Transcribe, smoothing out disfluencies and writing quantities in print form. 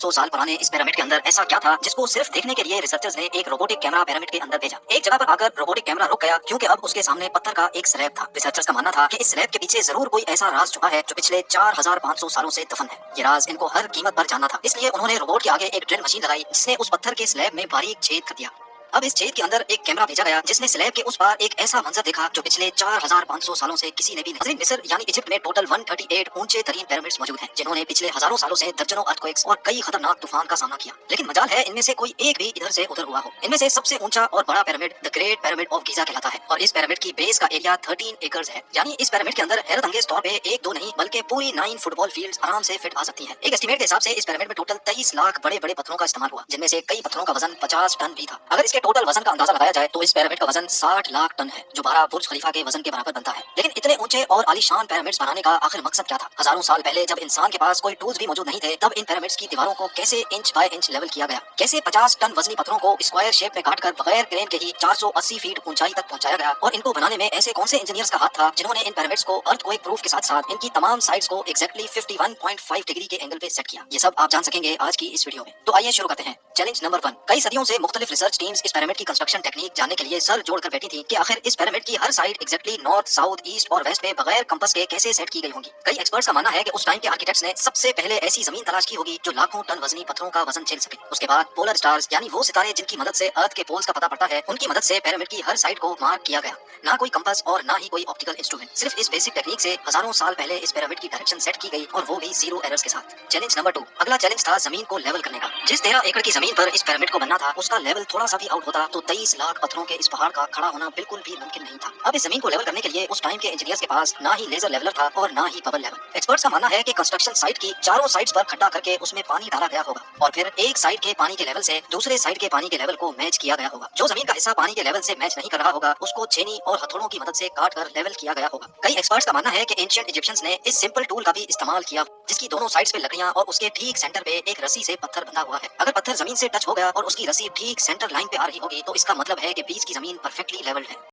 100 साल पुराने इस पिरामिड के अंदर ऐसा क्या था जिसको सिर्फ देखने के लिए रिसर्चर्स ने एक रोबोटिक कैमरा पिरामिड के अंदर भेजा। एक जगह पर आकर रोबोटिक कैमरा रुक गया क्योंकि अब उसके सामने पत्थर का एक स्लैब था। रिसर्चर्स का मानना था कि इस स्लैब के पीछे जरूर कोई ऐसा राज छुपा है जो पिछले 4500 सालों से दफन है। ये राज इनको हर कीमत पर जानना था, इसलिए उन्होंने रोबोट के आगे एक ड्रिल मशीन लगाई जिसने उस पत्थर के स्लैब में बारीक छेद कर दिया। अब इस छेद के अंदर एक कैमरा भेजा गया जिसने स्लैब के उस पार एक ऐसा मंजर देखा जो पिछले 4500 सालों से किसी ने भी नहीं। मिस्र यानी इजिप्ट में टोटल 138 ऊंचे तरीन पिरामिड्स मौजूद हैं जिन्होंने पिछले हजारों सालों से दर्जनों अर्थक्वेक्स और कई खतरनाक तूफान का सामना किया। लेकिन मजाल है इनमें से कोई एक भी इधर से उधर हुआ हो। इनमें से सबसे ऊंचा और बड़ा pyramid the great pyramid of Giza कहलाता है और इस पिरामिड की बेस का एरिया 13 एकर्स है। यानी इस पिरामिड के अंदर हैरत अंगेज तौर पे एक दो नहीं बल्कि पूरी 9 फुटबॉल फील्ड्स आराम से फिट आ सकती हैं। एक एस्टीमेट के हिसाब से इस पिरामिड में टोटल 23 लाख बड़े बड़े पत्थरों का इस्तेमाल हुआ जिनमें से कई पत्थरों का वजन 50 टन भी था। अगर इसके टोटल वजन का अंदाजा लगाया जाए तो इस पिरामिड का वजन 60 लाख टन है जो 12 बुर्ज खलीफा के वजन के बराबर बनता है। लेकिन इतने ऊंचे और आलीशान पिरामिड्स बनाने का आखिर मकसद क्या था? हजारों साल पहले जब इंसान के पास कोई टूल्स भी मौजूद नहीं थे तब इन पिरामिड्स की दीवारों को कैसे इंच बाय इंच लेवल किया गया? कैसे 50 टन वजनी पत्थरों को स्क्वायर शेप में काटकर बगैर क्रेन के ही 480 फीट ऊंचाई तक पहुंचाया गया? और इनको बनाने में ऐसे कौन से इंजीनियर्स का हाथ था जिन्होंने इन पिरामिड्स को अर्थक्वेक प्रूफ के साथ साथ इनकी तमाम साइड्स को एक्जैक्टली 51.5 डिग्री के एंगल पे सेट किया? ये सब आप जान सकेंगे आज की इस वीडियो में। तो आइए शुरू करते हैं। Challenge number 1। कई सदियों से मुख्तलिफ रिसर्च टीम्स इस पिरामिड की कंस्ट्रक्शन टेक्निक जानने के लिए सर जोड़कर बैठी थी कि आखिर इस पिरामिड की हर side exactly north, south, east और वेस्ट पे बगैर कंपास के कैसे सेट की गई होंगी। कई एक्सपर्ट्स का मानना है कि उस टाइम के आर्किटेक्ट्स ने सबसे पहले ऐसी जमीन तलाश की होगी जो लाखों टन वजनी पत्थरों का वजन झेल सके। उसके बाद पोलर स्टार्स यानी वो सितारे जिनकी मदद से अर्थ के पोल्स का पता पड़ता है, उनकी मदद से पिरामिड की हर साइड को मार्क किया गया। ना कोई कंपास और ना ही कोई ऑप्टिकल इंस्ट्रूमेंट, सिर्फ इस बेसिक टेक्निक से हजारों साल पहले इस पिरामिड की डायरेक्शन सेट की गई और वो भी जीरो एरर्स के साथ। Challenge number 2। अगला चैलेंज था जमीन को लेवल करने का। जिस 13 एकड़ की जमीन पर इस पिरामिड को बनना था उसका लेवल थोड़ा सा भी आउट होता तो 23 लाख पत्थरों के इस पहाड़ का खड़ा होना बिल्कुल भी मुमकिन नहीं था। अब इस जमीन को लेवल करने के लिए उस टाइम के इंजीनियर्स के पास ना ही लेजर लेवलर था और ना ही बबल लेवल। एक्सपर्ट्स का मानना है कि कंस्ट्रक्शन साइट की चारों साइड्स पर खड्डा करके उसमें पानी डाला गया होगा और फिर एक साइड के पानी के लेवल से दूसरे साइड के पानी के लेवल को मैच किया गया होगा। जो जमीन का हिस्सा पानी के लेवल से मैच नहीं कर रहा होगा उसको छेनी और हथौड़ों की मदद से काट कर लेवल किया गया होगा। कई एक्सपर्ट्स का मानना है कि एंशिएंट इजिप्शियंस ने इस सिंपल टूल का भी इस्तेमाल किया जिसकी दोनों साइड्स पे लकड़ियां और उसके ठीक सेंटर पे एक रस्सी से पत्थर बंधा हुआ है। अगर पत्थर जमीन से टच हो गया और उसकी रस्सी ठीक सेंटर लाइन पे आ रही होगी तो इसका मतलब है कि बीच की जमीन परफेक्टली लेवल्ड है।